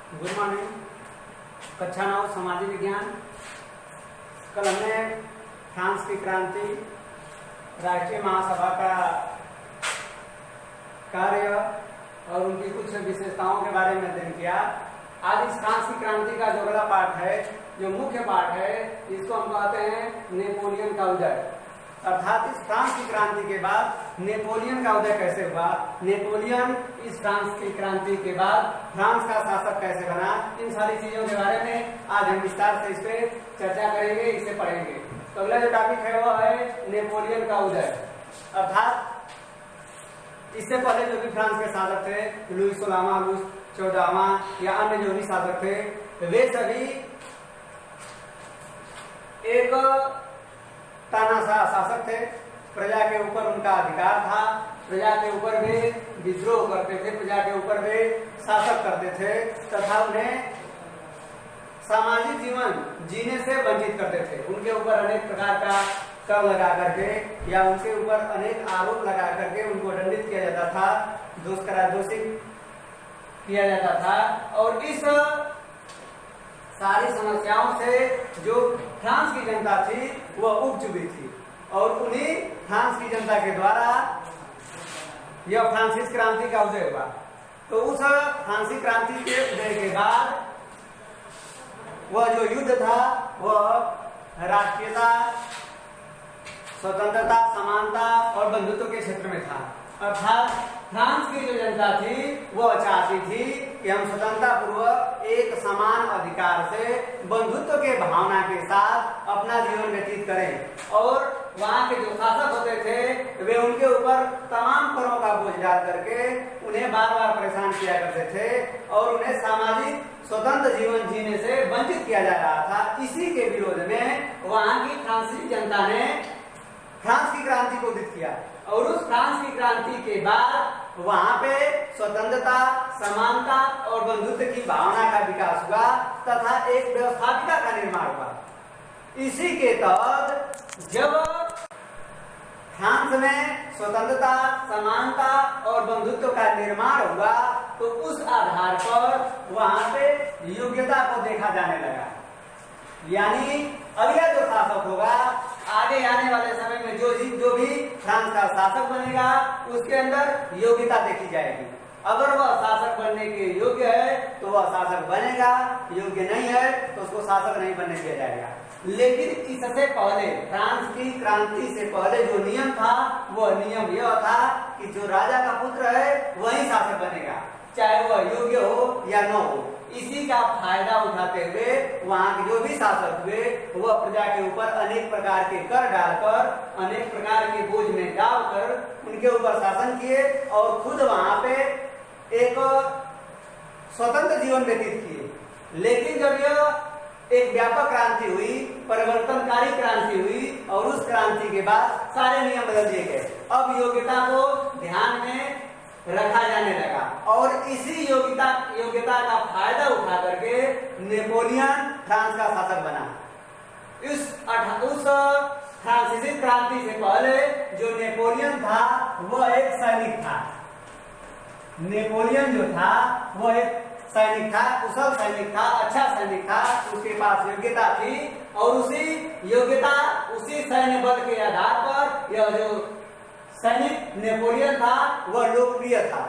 Good morning. कक्षा 9 सामाजिक विज्ञान। कल हमने फ्रांस की क्रांति, राष्ट्रीय महासभा का कार्य और उनकी कुछ विशेषताओं के बारे में अध्ययन किया। आज इस फ्रांस की क्रांति का जो अगला पाठ है, जो मुख्य पाठ है, इसको हम कहते हैं नेपोलियन का उदय। अर्थात इस फ्रांस की क्रांति के बाद नेपोलियन का उदय कैसे हुआ, नेपोलियन इस फ्रांस की क्रांति के बाद फ्रांस का शासक कैसे बना, इन सारी चीजों के बारे में आज हम विस्तार से इस पे चर्चा करेंगे, इसे पढ़ेंगे। तो अगला जो टॉपिक है वो है नेपोलियन का उदय। अर्थात इससे पहले जो भी फ्रांस के शासक थे, लुई 16वां, लुई 14वां या अन्य जो भी शासक थे, वे सभी एक तानाशाह शासक थे। प्रजा के ऊपर उनका अधिकार था, प्रजा के ऊपर वे विद्रोह करते थे, प्रजा के ऊपर वे शासक करते थे तथा उन्हें सामाजिक जीवन जीने से वंचित करते थे। उनके ऊपर अनेक प्रकार का कर लगा करके या उनके ऊपर अनेक आरोप लगा करके उनको दंडित किया जाता था, दोषी किया जाता था। और इस सारी समस्याओं से जो फ्रांस की जनता थी वह उब चुकी थी और उन्हीं फ्रांस की जनता के द्वारा यह फ्रांसीसी क्रांति का उदय हुआ। तो उस फ्रांसीसी क्रांति के उदय के बाद वह जो युद्ध था वह राष्ट्रीयता, स्वतंत्रता, समानता और बंधुत्व के क्षेत्र में था। अर्थात फ्रांस की जो जनता थी वह चाहती थी कि हम स्वतंत्रता पूर्वक एक समान अधिकार से बंधुत्व के भावना के साथ अपना जीवन व्यतीत करें। और वहाँ के जो शासक होते थे वे उनके ऊपर तमाम करों का बोझ डाल करके उन्हें बार बार परेशान किया करते थे और उन्हें सामाजिक स्वतंत्र जीवन जीने से वंचित किया जा रहा था। इसी के विरोध में वहाँ की फ्रांसीसी जनता ने फ्रांस की क्रांति को उदित किया और उस फ्रांस की क्रांति के बाद वहां पे स्वतंत्रता, समानता और बंधुत्व की भावना का विकास हुआ तथा एक व्यवस्थापिका का निर्माण हुआ। इसी के तहत जब फ्रांस में स्वतंत्रता, समानता और बंधुत्व का निर्माण हुआ तो उस आधार पर वहां पे योग्यता को देखा जाने लगा। यानी अगला जो शासक होगा, आगे आने वाले समय में जो भी फ्रांस का शासक बनेगा उसके अंदर योग्यता देखी जाएगी। अगर वह शासक बनने के योग्य है तो वह शासक बनेगा, योग्य नहीं है तो उसको शासक नहीं बनने दिया जाएगा। लेकिन इससे पहले, फ्रांस की क्रांति से पहले जो नियम था वह नियम यह था कि जो राजा का पुत्र है वही शासक बनेगा, चाहे वह योग्य हो या न हो। इसी का फायदा उठाते हुए वहां के जो भी शासक हुए वह प्रजा के ऊपर अनेक प्रकार के कर डालकर, अनेक प्रकार के बोझ में डालकर उनके ऊपर शासन किए और खुद वहां पे एक स्वतंत्र जीवन व्यतीत किए। लेकिन जब यह एक व्यापक क्रांति हुई, परिवर्तनकारी क्रांति हुई और उस क्रांति के बाद सारे नियम बदल दिए गए। अब योग्यता को ध्यान में रखा जाने लगा और इसी योग्यता का फायदा उठा करके नेपोलियन फ्रांस का शासक बना। उस फ्रांसीसी क्रांति से पहले जो नेपोलियन था वह एक सैनिक था। नेपोलियन जो था वह एक सैनिक था, कुशल सैनिक था, अच्छा सैनिक था, उसके पास योग्यता थी और उसी सैन्य बल के आधार पर यह जो सैनिक नेपोलियन था वह लोकप्रिय था,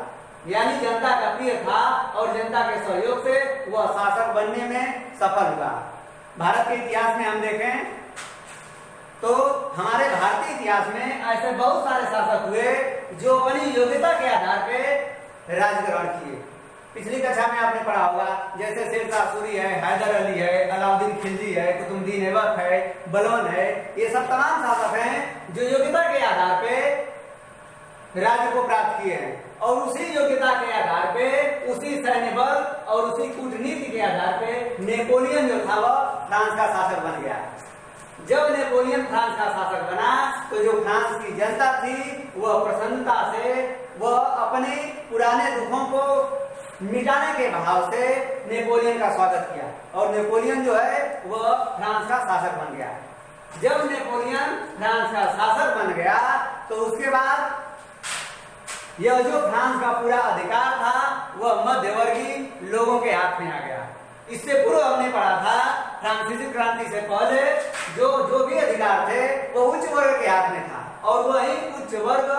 यानी जनता का प्रिय था और जनता के सहयोग से वह शासक बनने में सफल हुआ। भारत के इतिहास में हम देखें तो हमारे भारतीय इतिहास में ऐसे बहुत सारे शासक हुए जो अपनी योग्यता के आधार पे राज ग्रहण किए। पिछली कक्षा में आपने पढ़ा होगा, जैसे शेरशाह सूरी है, हैदर अली है, अलाउद्दीन खिलजी है, कुतुबुद्दीन ऐबक है, बलबन है, ये सब तमाम शासक हैं जो योग्यता के आधार पे राज्य को प्राप्त किए हैं और उसी योग्यता के आधार पे, उसी सैन्य बल और उसी कूटनीति के आधार पे नेपोलियन जो था वह फ्रांस का शासक बन गया। जब नेपोलियन फ्रांस का शासक बना तो जो फ्रांस की जनता थी वह प्रसन्नता से, वह अपने पुराने दुखों को मिटाने के भाव से नेपोलियन का स्वागत किया और नेपोलियन जो है वह फ्रांस का शासक बन गया। जब नेपोलियन फ्रांस का शासक बन गया तो उसके बाद यह जो फ्रांस का पूरा अधिकार था वह मध्यवर्गीय लोगों के हाथ हाथ में आ गया। इससे पूर्व हमने पढ़ा था फ्रांसीसी क्रांति से पहले जो भी अधिकार थे वो उच्च वर्ग के हाथ में था और वही उच्च वर्ग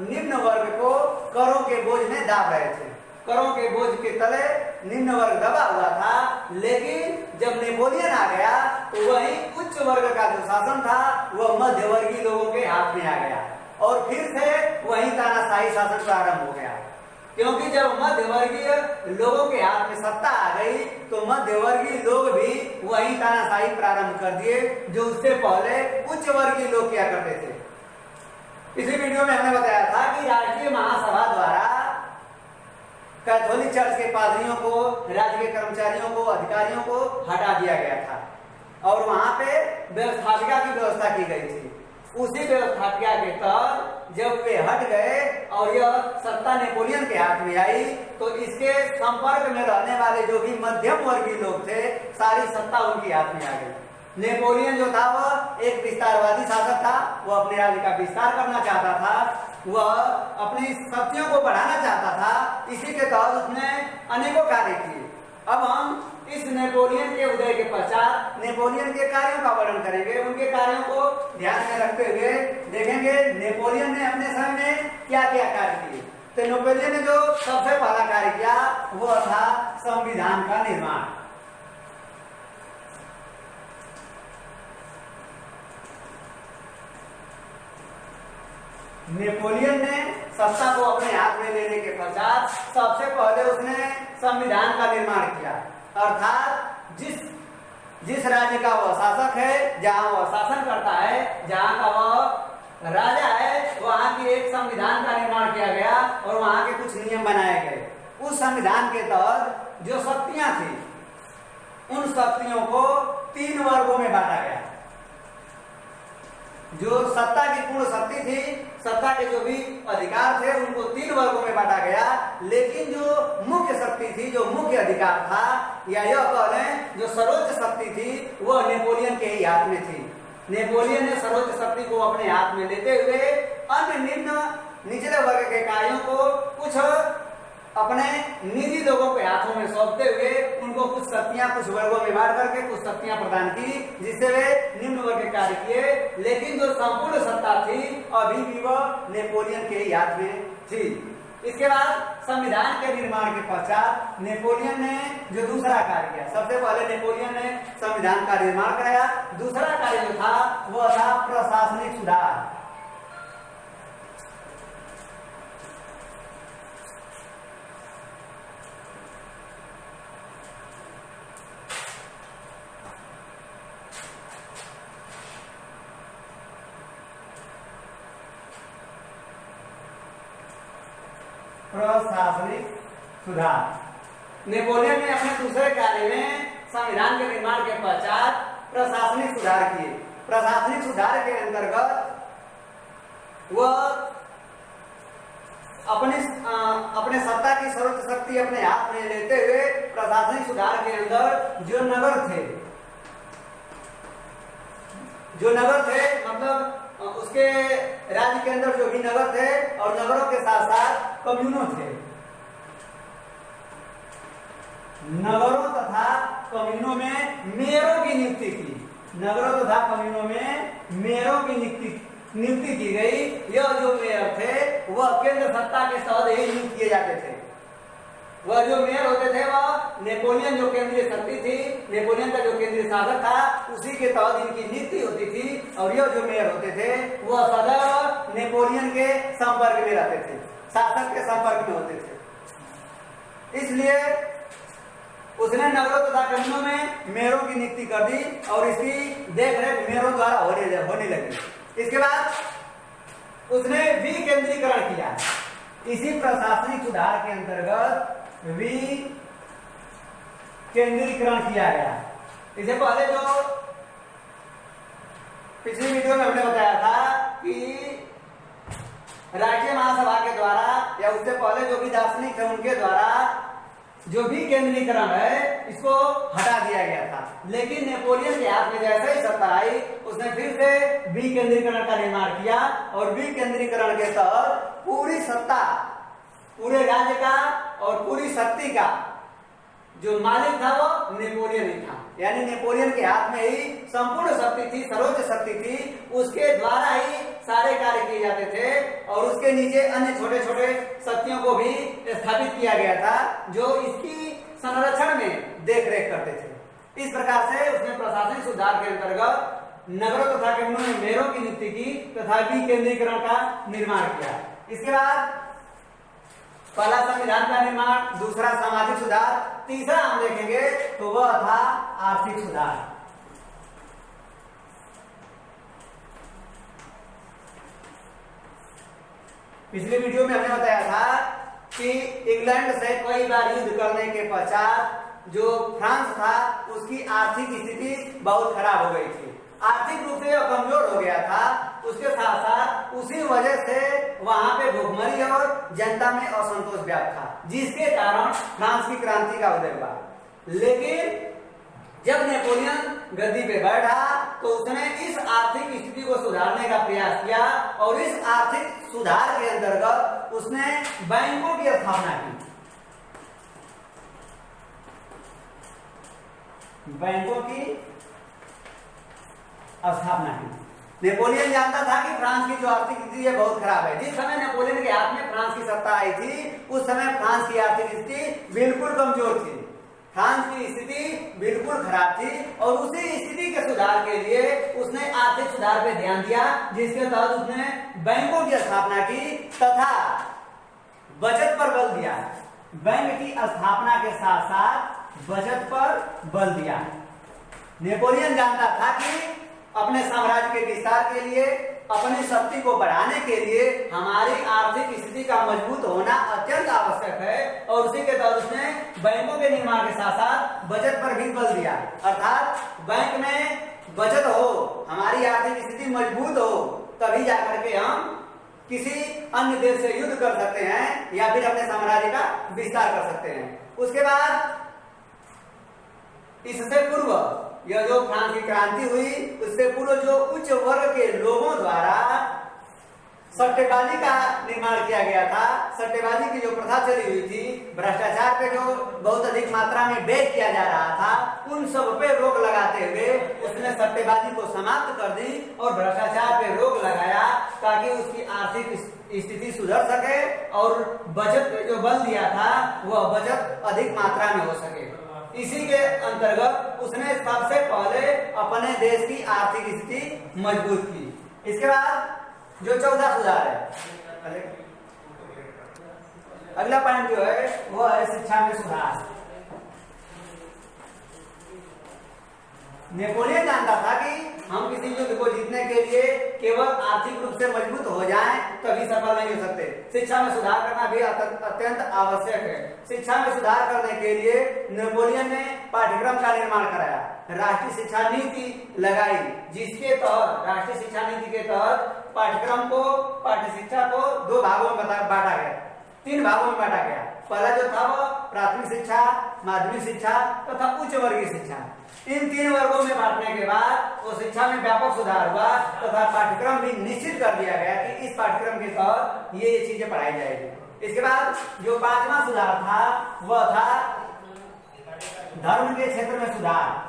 निम्न वर्ग को करों के बोझ में दाब रहे थे। करों के बोझ के तले निम्न वर्ग दबा हुआ था। लेकिन जब नेपोलियन आ गया तो वही उच्च वर्ग का जो शासन था वह मध्यवर्गीय लोगों के हाथ में आ गया और फिर से वही तानाशाही शासन प्रारंभ हो गया। क्योंकि जब मध्यवर्गीय लोगों के हाथ में सत्ता आ गई तो मध्यवर्गीय लोग भी वही तानाशाही प्रारंभ कर दिए जो उससे पहले उच्च वर्गीय लोग किया करते थे। पिछली वीडियो में हमने बताया था कि राष्ट्रीय महासभा द्वारा कैथोलिक चर्च के पादरियों को, राज्य के कर्मचारियों को, अधिकारियों को हटा दिया गया था और वहां पे व्यवस्थापिका की व्यवस्था की गई थी। उसी व्यवस्थापिका के तहत जब वे हट गए और यह सत्ता नेपोलियन के हाथ में आई तो इसके संपर्क में रहने वाले जो भी मध्यम वर्गीय लोग थे सारी सत्ता उनके हाथ में आ गई। नेपोलियन जो था वह एक विस्तारवादी शासक था, वह अपने राज्य का विस्तार करना चाहता था, वह अपनी शक्तियों को बढ़ाना चाहता था। इसी के तहत उसने अनेकों कार्य किए। अब हम इस नेपोलियन के उदय के पश्चात नेपोलियन के कार्यों का वर्णन करेंगे। उनके कार्यों को ध्यान में रखते हुए देखेंगे नेपोलियन ने अपने समय में क्या क्या कार्य किए। तो नेपोलियन ने जो सबसे पहला कार्य किया वह था संविधान का निर्माण। नेपोलियन ने सत्ता को अपने हाथ में लेने के पश्चात सबसे पहले उसने संविधान का निर्माण किया, अर्थात जिस राज्य का वह शासक है, जहां वह शासन करता है, जहां का वह राजा है, वहां की एक संविधान का निर्माण किया गया और वहां के कुछ नियम बनाए गए। उस संविधान के तहत जो शक्तियां थी उन शक्तियों को 3 वर्गों में बांटा गया। जो सत्ता की पूर्ण शक्ति थी, सत्ता के जो भी अधिकार थे उनको 3 वर्गों में बांटा गया। लेकिन जो मुख्य शक्ति थी, जो मुख्य अधिकार था या यह कह लें जो सर्वोच्च शक्ति थी वह नेपोलियन के ही हाथ में थी। नेपोलियन ने सर्वोच्च शक्ति को अपने हाथ में लेते हुए अन्य निचले वर्ग के कार्यों को कुछ अपने निजी लोगों के हाथों में सौंपते हुए उनको कुछ शक्तियां कुछ वर्गों में बांट करके कुछ शक्तियां प्रदान की जिससे वे निम्न वर्ग के कार्य किए। लेकिन जो संपूर्ण सत्ता थी अभी भी वह नेपोलियन के ही हाथ में थी। इसके बाद संविधान के निर्माण के पश्चात नेपोलियन ने जो दूसरा कार्य किया, सबसे पहले नेपोलियन ने संविधान का निर्माण कराया। दूसरा कार्य जो था वह था प्रशासनिक सुधार। प्रशासनिक सुधार नेपोलियन ने अपने दूसरे कार्य में संविधान के निर्माण के पश्चात प्रशासनिक सुधार किए। प्रशासनिक सुधार के अंतर्गत वह अपने सत्ता की सर्वोच्च शक्ति अपने हाथ में लेते हुए प्रशासनिक सुधार के अंदर जो नगर थे मतलब उसके राज्य के अंदर जो भी नगर थे और नगरों के साथ साथ कम्यूनों थे, नगरों तथा कम्यूनों में मेयरों की नियुक्ति की। नगरों तथा कम्यूनों में मेयरों की नियुक्ति की गई। यह जो मेयर थे वह केंद्र सत्ता के तहत ही नियुक्त किए जाते थे। वह जो मेयर होते थे वह नेपोलियन जो केंद्रीय शक्ति थी, नेपोलियन का जो केंद्रीय शासक था उसी के तहत इनकी नियुक्ति होती थी। और यह जो मेयर होते थे वह सदैव नेपोलियन के संपर्क में रहते थे, शासक के संपर्क में होते थे। इसलिए उसने नगरों तथा कम्यूनों में मेयरों की नियुक्ति कर दी और इसकी देखरेख मेयरों द्वारा होने लगी। इसके बाद उसने विकेंद्रीकरण किया। इसी प्रशासनिक सुधार के अंतर्गत विकेंद्रीकरण किया गया। इससे पहले जो पिछली वीडियो में हमने बताया था कि राष्ट्रीय महासभा के द्वारा या उससे पहले जो भी दार्शनिक थे उनके द्वारा जो भी केंद्रीकरण है इसको हटा दिया गया था। लेकिन नेपोलियन के हाथ में जैसे ही सत्ता आई उसने फिर से विकेंद्रीकरण का निर्माण किया और विकेंद्रीकरण के तहत पूरी सत्ता पूरे राज्य का और पूरी शक्ति का जो मालिक था वो नेपोलियन ही था, यानी नेपोलियन के हाथ में ही संपूर्ण शक्ति थी, सर्वोच्च शक्ति थी, उसके द्वारा ही सारे कार्य किए जाते थे और उसके नीचे अन्य छोटे छोटे शक्तियों को भी स्थापित किया गया था जो इसकी संरक्षण में देख रेख करते थे। इस प्रकार से उसने प्रशासनिक सुधार के अंतर्गत नगरों तथा केंद्रों में मेयरों की नियुक्ति की तथा विकेंद्रीकरण का निर्माण किया। इसके बाद पहला संविधान का निर्माण, दूसरा सामाजिक सुधार, तीसरा हम देखेंगे तो वह था आर्थिक सुधार। पिछले वीडियो में हमने बताया था कि इंग्लैंड से कई बार युद्ध करने के पश्चात जो फ्रांस था उसकी आर्थिक स्थिति बहुत खराब हो गई थी, आर्थिक रूप से कमजोर हो गया था। उसके साथ साथ उसी वजह से वहां पे भुखमरी और जनता में असंतोष व्याप्त था, जिसके कारण फ्रांस की क्रांति का उदय हुआ। लेकिन जब नेपोलियन गद्दी पे बैठा तो उसने इस आर्थिक स्थिति को सुधारने का प्रयास किया और इस आर्थिक सुधार के अंतर्गत उसने बैंकों की स्थापना की। बैंकों की स्थापना की। नेपोलियन जानता था कि फ्रांस की जो आर्थिक स्थिति है बहुत खराब है। जिस समय नेपोलियन के हाथ में फ्रांस की सत्ता आई थी उस समय फ्रांस की आर्थिक स्थिति बिल्कुल कमजोर थी, फ्रांस की स्थिति बिल्कुल खराब थी और उसी स्थिति के सुधार के लिए उसने आर्थिक सुधार पे ध्यान दिया, जिसके तहत उसने बैंकों की स्थापना की तथा बचत पर बल दिया। बैंक की स्थापना के साथ साथ बचत पर बल दिया। नेपोलियन जानता था कि अपने साम्राज्य के विस्तार के लिए, अपनी शक्ति को बढ़ाने के लिए हमारी आर्थिक स्थिति का मजबूत होना अत्यंत आवश्यक है और उसी के तहत उसने बैंकों के निर्माण के साथ साथ बचत पर भी बल दिया। अर्थात बैंक में बचत हो, हमारी आर्थिक स्थिति मजबूत हो, तभी जाकर के हम किसी अन्य देश से युद्ध कर सकते हैं या फिर अपने साम्राज्य का विस्तार कर सकते हैं। उसके बाद इससे पूर्व यह जो फ्रांस की क्रांति हुई उससे पूर्व जो उच्च वर्ग के लोगों द्वारा सट्टेबाजी का निर्माण किया गया था, सट्टेबाजी की जो प्रथा चली हुई थी, भ्रष्टाचार पे जो बहुत अधिक मात्रा में व्यय किया जा रहा था, उन सब पे रोक लगाते हुए उसने सट्टेबाजी को समाप्त कर दी और भ्रष्टाचार पे रोक लगाया ताकि उसकी आर्थिक स्थिति सुधर सके और बचत पे जो बल दिया था वह बचत अधिक मात्रा में हो सके। इसी के अंतर्गत उसने सबसे पहले अपने देश की आर्थिक स्थिति मजबूत की। इसके बाद जो चौथा सुधार है, अगला पॉइंट जो है वो है शिक्षा में सुधार। नेपोलियन जानता था कि हम किसी युद्ध को जीतने के लिए केवल आर्थिक रूप से मजबूत हो जाएं तभी सफल नहीं हो सकते, शिक्षा में सुधार करना भी अत्यंत आवश्यक है। शिक्षा में सुधार करने के लिए नेपोलियन ने पाठ्यक्रम का निर्माण कराया, राष्ट्रीय शिक्षा नीति लगाई, जिसके तहत राष्ट्रीय शिक्षा नीति के तहत पाठ्यक्रम को, पाठ्य शिक्षा को दो भागों में बांटा गया, तीन भागों में बांटा गया। पहला जो था वो प्राथमिक शिक्षा, माध्यमिक शिक्षा तथा उच्च वर्गीय शिक्षा। इन तीन वर्गों में बांटने के बाद वो शिक्षा में व्यापक सुधार हुआ तथा पाठ्यक्रम भी निश्चित कर दिया गया कि इस पाठ्यक्रम के तहत ये चीजें पढ़ाई जाएगी। इसके बाद जो पांचवा सुधार था वह था धर्म के क्षेत्र में सुधार।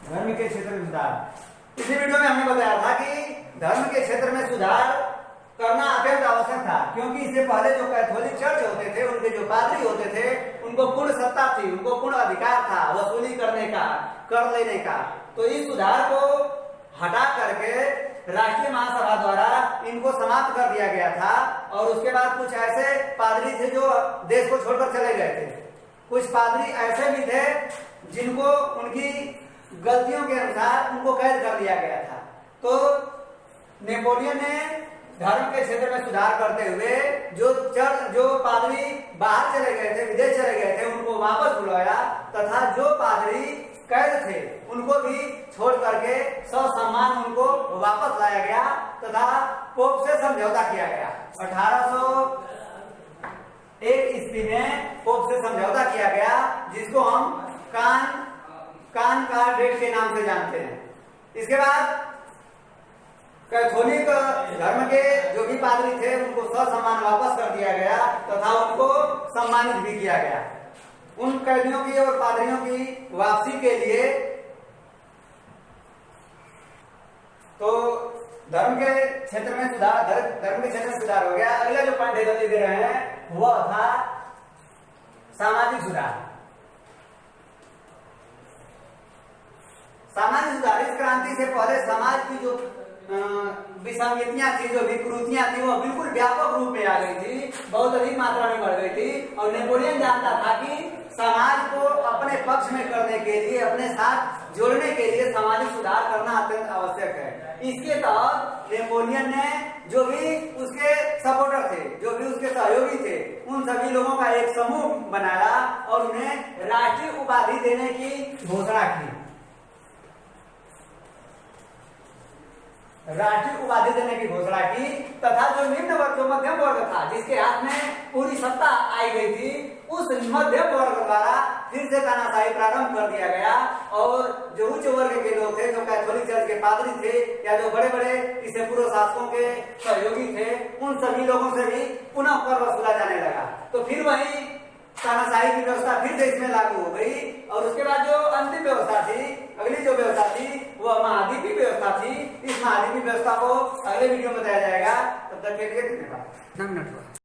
धर्म के क्षेत्र में सुधार, इसी वीडियो में हमने बताया था कि धर्म के क्षेत्र में सुधार करना अत्यंत आवश्यक था, क्योंकि इससे पहले जो कैथोलिक चर्च होते थे, उनके जो पादरी होते थे, उनको पूर्ण सत्ता थी, उनको पूर्ण अधिकार था वसूली करने का, कर लेने का। तो इस सुधार को हटा करके राष्ट्रीय महासभा द्वारा इनको समाप्त कर दिया गया था और उसके बाद कुछ ऐसे पादरी थे जो देश को छोड़कर चले गए थे। कुछ पादरी ऐसे भी थे जिनको उनकी गलतियों के अनुसार उनको कैद कर दिया गया था। तो नेपोलियन ने धर्म के क्षेत्र में सुधार करते हुए जो पादरी बाहर चले गए थे, विदेश चले गए थे, उनको वापस बुलाया तथा जो पादरी कैद थे उनको भी छोड़ करके ससम्मान उनको वापस लाया गया तथा पोप से समझौता किया गया। 1801 ईस्वी में पोप से समझौता किया गया, जिसको हम कान का डेट के नाम से जानते हैं। इसके बाद कैथोलिक धर्म के जो भी पादरी थे उनको ससम्मान वापस कर दिया गया तथा उनको सम्मानित भी किया गया। उन कैदियों की और पादरियों की वापसी के लिए तो धर्म के क्षेत्र में सुधार हो गया। अगला जो पॉइंट दे रहे हैं वह था सामाजिक सुधार। सामाजिक सुधार, इस क्रांति से पहले समाज की जो विसंगतियां थी, जो विकृतियां थी, वो बिल्कुल व्यापक रूप में आ गई थी, बहुत अधिक मात्रा में बढ़ गई थी। और नेपोलियन जानता था कि समाज को अपने पक्ष में करने के लिए, अपने साथ जोड़ने के लिए सामाजिक सुधार करना अत्यंत आवश्यक है। इसके तहत नेपोलियन ने जो भी उसके सपोर्टर थे, जो भी उसके सहयोगी थे, उन सभी लोगों का एक समूह बनाया और उन्हें राष्ट्रीय उपाधि देने की घोषणा की। राष्ट्रीय उपाधि देने की घोषणा की तथा जो निम्न वर्ग, जो मध्यम वर्ग था, जिसके हाथ में पूरी सत्ता आई गई थी, उस मध्यम वर्ग द्वारा फिर से तानाशाही प्रारंभ कर दिया गया। और जो उच्च वर्ग के लोग थे, जो कैथोलिक चर्च के पादरी थे या जो बड़े बड़े इससे पूर्व शासकों के सहयोगी थे, उन सभी लोगों से भी पुनः कर वसूला जाने लगा। तो फिर वही तानाशाही की व्यवस्था फिर से इसमें लागू हो गई। और उसके बाद जो अंतिम व्यवस्था थी, अगली जो व्यवस्था थी, वह महाद्वीपीय व्यवस्था थी। इस महाद्वीपीय व्यवस्था को अगले वीडियो में बताया जाएगा। तब तक के लिए धन्यवाद।